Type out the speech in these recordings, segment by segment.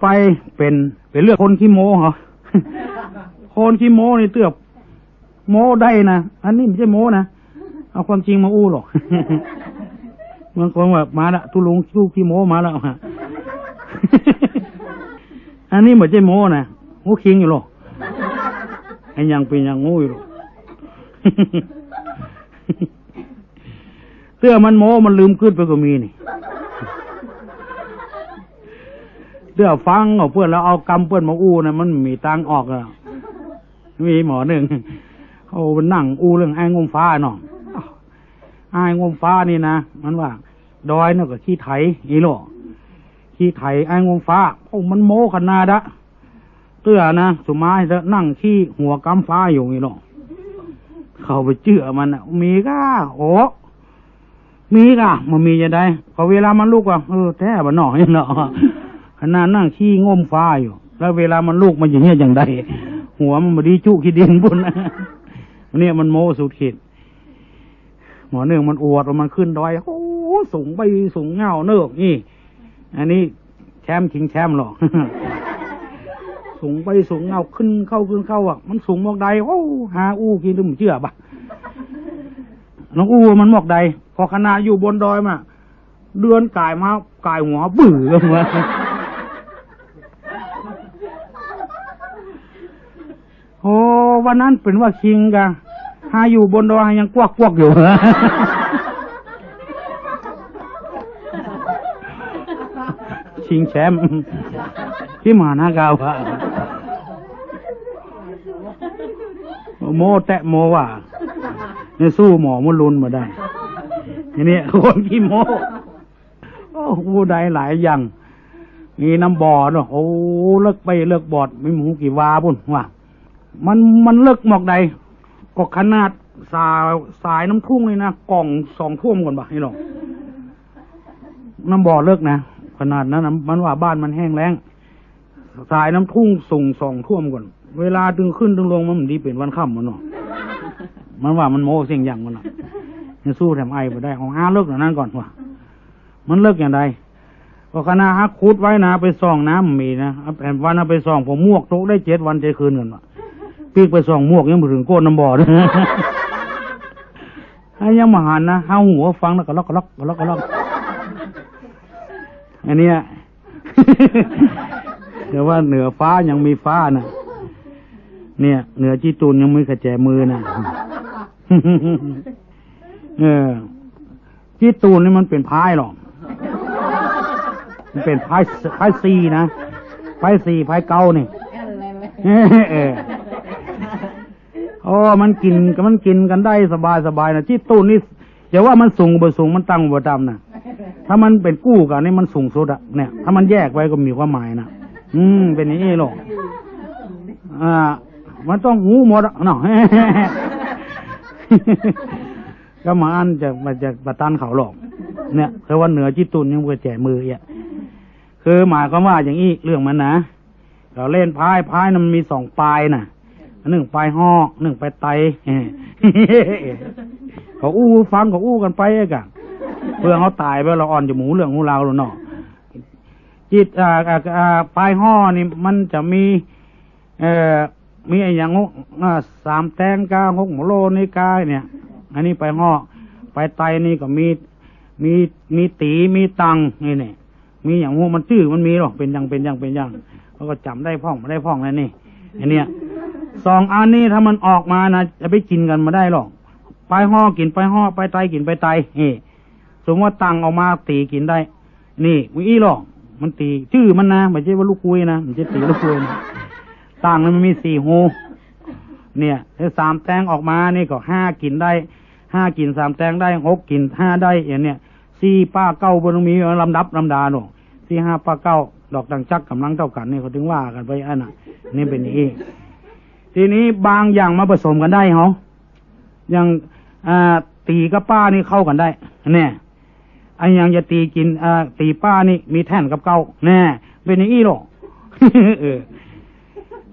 ไปเป็นเรื่องคนขี้โม้เหรอ คนขี้โม้นี่เตือบโม้ได้นะอันนี้ไม่ใช่โม้นะเอาความจริงมาอู้หรอก บางคนแบบมาละทุลุงชู้ขี้โม้มาแล้วฮะ อันนี้ไม่ใช่โม้นะโม้คิงอยู่หรอกไอ้ยังเป็นยังโง่อยู่หรอก เสื้อมันโม้มันลืมขึ้นไปก็มีนี่ เสื้อฟังเอาเพื่อนแล้วเอากำเพื่อนมาอู้นะมันมีตังออกอะมีหมอหนึ่งเขาเป็นนั่งอู้เรื่องไอ้งมฟ้าเนาะไอ้งมฟ้านี่นะมันว่าดอยเนี่ยก็ขี้ไถอีโลขี้ไถไอ้งมฟ้าโอ้มันโม้ขนาดะเตื้อนะสุมาจะนั่งขี้หัวกำฟ้าอยู่อีโลเขาไปเจือมันอะมีก้าโอ้มีก้ามันมีจะได้พอเวลามันลูกว่าแท้บ้านนอกเนาะขนาดนั่งขี้งมฟ้าอยู่แล้วเวลามันลูกมันอย่างเงี้ยอย่างใดหัวมันมาดีจุขี้ดินบุญนะเนี่ยมันโม้สุดขีดหมอเนื่องมันอวดว่ามันขึ้นดอยโอ้สูงไปสูงเงาเนื้อนี่อันนี้แชมป์ชิงแชมป์หรอก สูงไปสูงเงาขึ้นเข้าอ่ะมันสูงมอกใดโอ้หาอู้กินดูมึงเชื่อปะน้องอู้มันมอกใดพอขนาดอยู่บนดอยมาเดือนกายหัวบื้อเลยมาโอ้วันนั้นเป็นว่าคิงกันหาอยู่บนดอยยังกวักอยู่ ชิงแชมป์ที่มหานากาวะโมแตะโมว่าเนี่ยสู้หมอมุลุนมาได้ทีนี้คนขี้โมโอ้ผู้ใดหลายอย่างมีน้ำบ่อเนาะโอ้เลิกไปเลิกบอดไม่หมูกี่วาพุ่นว่ามันเลิกหมอกใดก็ขนาดสายน้ำทุ่งเลยนะกล่อง2 ท่วมก่อนบ่นี่หรอกน้ำบ่อเลิกนะขนาดนั้นมันว่าบ้านมันแห้งแล้งสายน้ำทุ่งส่ง2 ท่วมก่อนเวลาดึงขึ้นดึงลงมันดีเป็นวันค่ำมันเนาะมันว่ามันโม้เสียงอย่างมันอ่ะจะสู้แถมไอ้ไปได้ของเลิกอย่างนั้นก่อนว่ะมันเลิกอย่างไรก็คณะฮักคุดไว้นะไปส่องน้ำมีนะแผ่นวันไปส่องผมมวกตกได้7 วัน7 คืนกันว่ะปีกไปส่องมวกยังไม่ถึงโก้นน้ำบ่อเลยให้ยังมาหันนะห้าหัวฟังแล้วก็ล็อกอันเนี้ย เดี๋ยวว่าเหนือฟ้ายังมีฟ้านะเนี่ยเหนือจีตูนยังไม่กระแจมือนะ จีตูนนี่มันเป็นพายหรอกมันเป็นพายซีนะพายซีพายเก้านี่ โอ้มันกินกันได้สบายนะจีตูนนี่อย่าว่ามันสูงบ่สูงมันตั้งบ่ต่ำนะถ้ามันเป็นกู้กันนี่มันสูงสุดอะเนี่ยถ้ามันแยกไว้ก็มีความหมายนะเป็นอย่างนี้หรอกมันต้องหูหมดเนาะ ก็มาอันจะประตันเขาหรอกเนี่ยคือว่าเหนือจีตุนยังกระแจมือคือหมายความว่าอย่างนี้เรื่องมันนะเราเล่นพายนั้นมันมี2 ปลายน่ะ1 ปลายห่อ1 ปลายไต เขาอู้ฟังเขาอู้กันไปกันเพื่อเขาตายไปเราอ่อนจะหมูเรื่องหูเราเนาะจิตปลายห่อนี่มันจะมีไอ้อย่าง3 แตงกา6 หมูโลนี่กาเนี่ยอันนี้ปลายห่อปลายไตนี่ก็มีตีมีตังนี่เนี่ยมีอย่างงูมันชื่อมันมีหรอกเป็นอย่างเขาก็จำได้พ่องไม่ได้พ่องแล้วนี่อันเนี้ย2 อันนี้ถ้ามันออกมานะจะไปกินกันมาได้หรอกปลายห่อกินปลายห่อปลายไตกินปลายไตนี่สมมติว่าตังออกมาตีกินได้นี่วิหรอกมันตีชื่อมันนะไม่ใช่ว่าลูกคุยนะมันจะตีลูกคุยนะตังนั้นมันมี4 หูเนี่ยถ้า3 แตงออกมานี่ก็5 กินได้5 กิน3 แตงได้6 กิน5 ได้อย่างเนี้ย4 ป้า 9บนมีลำดาหนู4 5 ป้า 9ดอกดังจักกำลังเท่ากันนี่เขาถึงว่ากันไปอันน่ะนี่เป็นอย่างนี้ทีนี้บางอย่างมาผสมกันได้เขาอย่างตีกับป้านี่เข้ากันได้เนี่ยไอ้ยังจะตีกินตีป้านี่มีแท่นกับเก้าแน่เป็นอย่างนี้หรอก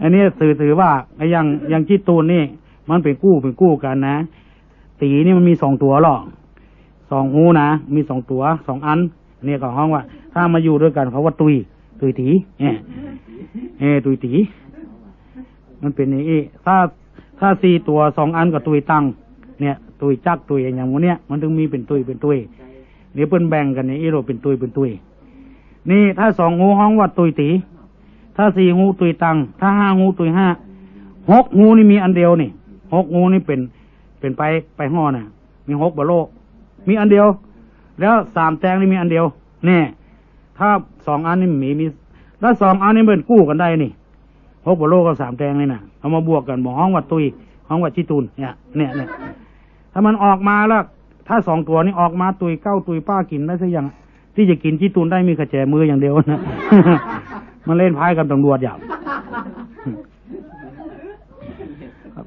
อันนี้ถือว่าไอ้ยังจีตูนนี่มันเป็นกู้กันนะตีนี่มันมี2 ตัวหรอก2 หูนะมี2 ตัว2 อันเนี่ยก็ห้องว่าถ้ามาอยู่ด้วยกันเขาว่าตุย ตุยตีตุยตีมันเป็นอย่างนี้ถ้า4 ตัว2 อันก็ตุยตังเนี่ยตุยจักตุยอย่างวันเนี้ยมันถึงมีเป็นตุยนี่เปิ้นแบ่งกันนี่อีโรเป็นตุยนี่ถ้า2 งูห้องว่าตุยตีถ้า4 งูตุยตังถ้า5 งูตุย5 6 งูนี่มีอันเดียวนี่6 งูนี่เป็นไปห่อน่ะมี6บะโลมีอันเดียวแล้ว3 แตงนี่มีอันเดียวแน่ถ้า2 อันนี่มีแล้ว2 อันนี่เป็นกู้กันได้นี่6บะโลกับ3 แตงนี่น่ะเอามาบวกกันบ่ห้องว่าตุยห้องว่าจิตูนเนี่ยถ้ามันออกมาแล้วถ้า2 ตัวนี้ออกมาตุยเก้าตุยป้ากินได้สักอย่างที่จะกินจิตูนได้มีกระแจมืออย่างเดียวนะ มันเล่นพายกับตำรวจอย่าง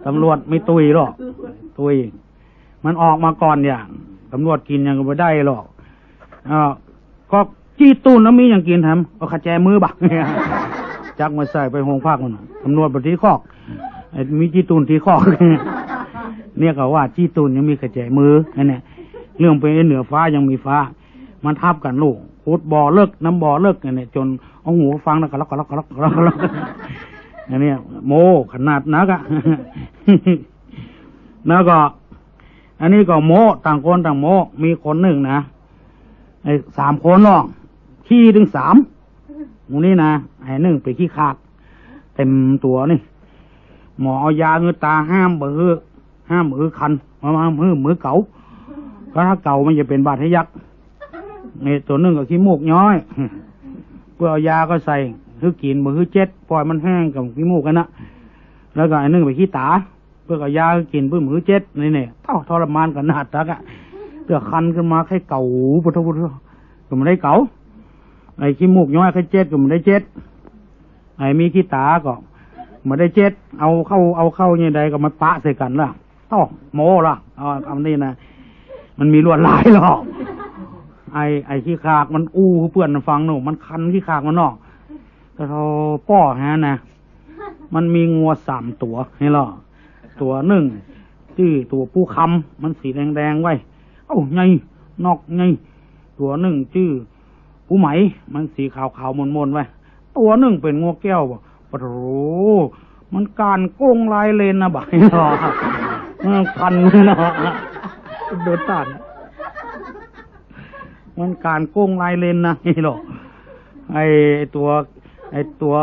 ตำรวจไม่ตุยหรอกตุยมันออกมาก่อนอย่างตำรวจกินยังไม่ได้หรอกก็จี้ตูนแล้วมีอย่างกินทำเอากระแจมือบักจักมาใส่ไปโรงพักมันตำรวจปฏิคอกมีจี้ตูนที่คอกเนี่ยก็ว่าจี้ตูนยังมีกระแจมือเนี่ยเรื่องไปเหนือฟ้ายังมีฟ้ามันทับกันลูกขุดบ่อเลิกน้ำบ่อเลิกเนี่ยจนเอาหูฟังแล้วก็ล็อกอันนี้โมขนาดนักอะแล้วก็อันนี้ก็โมต่างคนต่างโมมีคนหนึ่งนะ3 คนหรอกขี้ถึง3ตรงนี้นะไอ้1ไปขี้ขาดเต็มตัวนี่หมอเอายาเงือตาห้ามมือคันมามือเก่าก็ถ้าเก่ามันจะเป็นบาดทะยักนี่ตัวหนึ่งก็ขี้มูกย้อยเพื่อเอายาก็ใส่คือกินมือ7ปล่อยมันแห้งกับขี้มูกกันนะแล้วก็ไอ้1ไปขี้ตาเพื่อเอายากินเพื่อมือ7นี่เนี่ยทรมานกันหนักจักอะเพื่อคันขึ้นมาแค่เก่าพุทธก็มันได้เก่าไอ้ขี้มูกย้อยแค่7ก็มันได้7ไอ้มีขี้ตาก็มันได้7เอาเข้าเนี่ยใดก็มาปะใส่กันล่ะโมล่ะเอานี่นะมันมีลวดลายหรอกไอ้ขี้ขากมันเพื่อนฟังหนูมันคันขี้ขากมันนอกแต่เขาป้อฮะนะมันมีงัว3 ตัวให้หรอตัว1ชื่อตัวผู้คำมันสีแดงไว้ไงนอกไงตัว1ชื่อผู้ไหมมันสีขาวมนไว้ตัว1เป็นงัวแก้วบ่ปะโถมันการโกงลายเลนนะบ่ายหรอมันคันเนาะโดนตัดมันการโกงลายเลนนะนี่หรอไอ้ตัว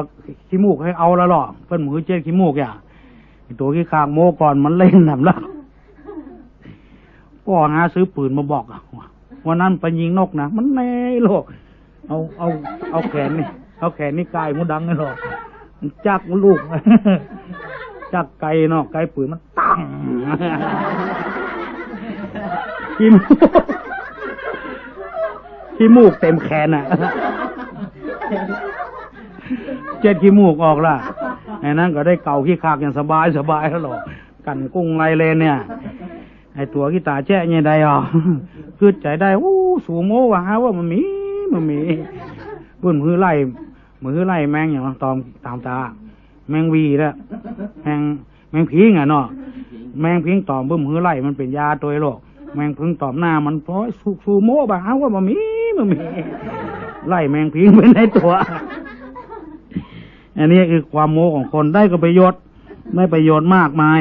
ขี้มูกให้เอาแล้วหรอเพิ่นมือ7ขี้มูกอ่ะไอ้ตัวขี้คางโมก่อนมันเล่นทำแล้วก็หาซื้อปืนมาบอกอ่ะวันนั้นไปยิงนกนะมันแน่โลกเอาแขนนี่กายมันดังเลยหรอมันจักลูกจักไก่เนาะไก่ปืนมันตั้งขี้มูกเต็มแขนอ่ะ7ขี้มูกออกล่ะไอ้นั้นก็ได้เก่าขี้คากอย่างสบายแล้วหรอกันกุ้งไรเลนเนี่ยไอ้ตัวขี้ตาแจ้เนี่ยได้คือใจได้สูโมว่าฮะว่ามันมีปื้นมือไล่แมงอย่างตอมตามตาแมงวีแล้วแมงพิงอ่ะเนาะแมงพิงตอมปื้นมือไล่มันเป็นยาตัวโรคแมงพึงตอมหน้ามันเพราะสูโมบ่าฮะว่ามันมีไล่แมงพิงไปในตัวอันนี้คือความโมของคนได้ก็ประโยชน์ไม่ประโยชน์มากมาย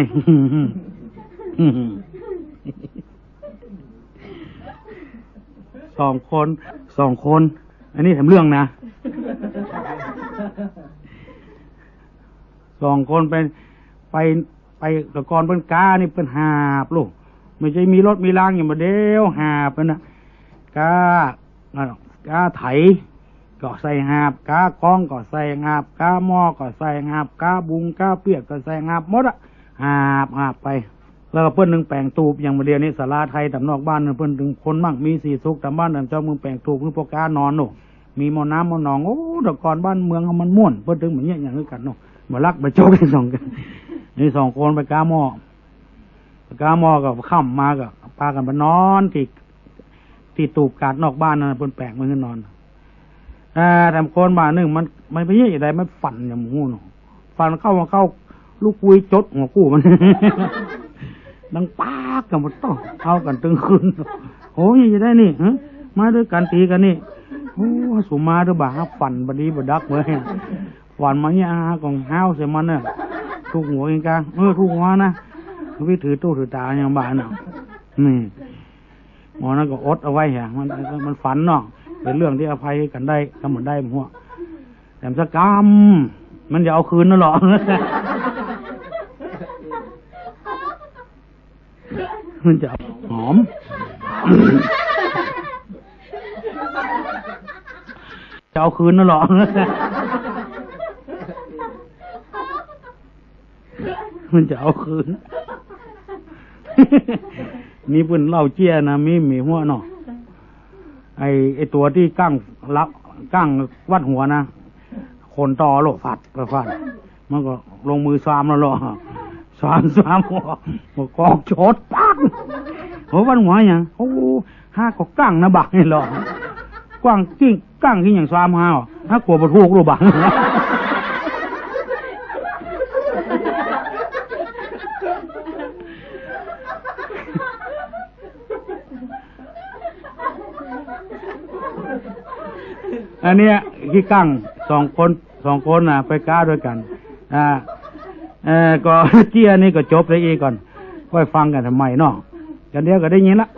2 คน อันนี้ทำเรื่องนะ2 คนไปตะกอนเป็นกานี่เป็นหาบลูกไม่ใช่มีรถมีรางอย่างมาเดียวหาบเป็นนะกาไถก็ใส่หาบกากองก็ใส่หาบกาหม้อก็ใส่หาบกาบุงกาเปียกก็ใส่หาบหมดอะหาบไปแล้วก็เพิ่นนึงแปลงตูบอย่างมาเดียวนี้ศาลาไทยตำนอกบ้านเพิ่นถึงคนมั่งมีสีสุขตำบ้านเจ้าเมืองแปลงตูบคือพวกกานอนโน่มีมอน้ำมอหนองแต่ก่อนบ้านเมืองมันม่วนเพิ่นถึงเหมือนอย่างนี้กันโน่มาลักมาโจกกัน2 กันนี่2 คนไปกาหม้อกับค่ำมากับพากันไปนอนที่ตูบกาดนอกบ้านนั่นเพิ่นแปลงมันขึ้นนอนแต่คนบ้านนึงมันไม่ใช่อะไรมันฝันอย่างหมูเนาะฝันเข้าลูกปุยจดหัวกู้มันดังปากกันหมดต้องเอากันตึงคืนโอ้ยจะได้นี่มาด้วยกันตีกันนี่ โอ้สุมาเด้อบ่าฝันบดีบดักเว้ยฝันมาเนี่ยของห้าวเสียมันน่ะทุกหัวเองกะทุกหัวนะวิถือตู้ถือตาอย่างบ้านเนาะนี่หมอนั่นก็อดเอาไว้ฮะมันฝันเนาะเป็นเรื่องที่อภัยกันได้ก็เหมือนได้หัวแต่สกรรมมันจะเอาคืนนั่นหรอมันจะหอมจะเอาคืนนั่นหรอมันจะเอาคืนมีปืนเหล้าเจี้ยนะมีหัวเนาะไอตัวที่กั้งรับกั้งวัดหัวนะคนต่อโลฟัดมันก็ลงมือซ้ำแล้วหรอซ้ำหัวกอกโฉดปังโหวัดหัวอย่างโอ้ห้าก็กั้งนะบักนี่หรอกว้างกิ้งกั้งที่อย่างซ้ำห้าถ้ากลัวประทุกรูบังอันเนี้ยขี้กั้งสองคนน่ะไปก้าด้วยกันก็เจี้ยนี่ก็จบเลยอีกก่อนค่อยฟังกันทำไมเนาะกันเดียวก็ได้ยินละ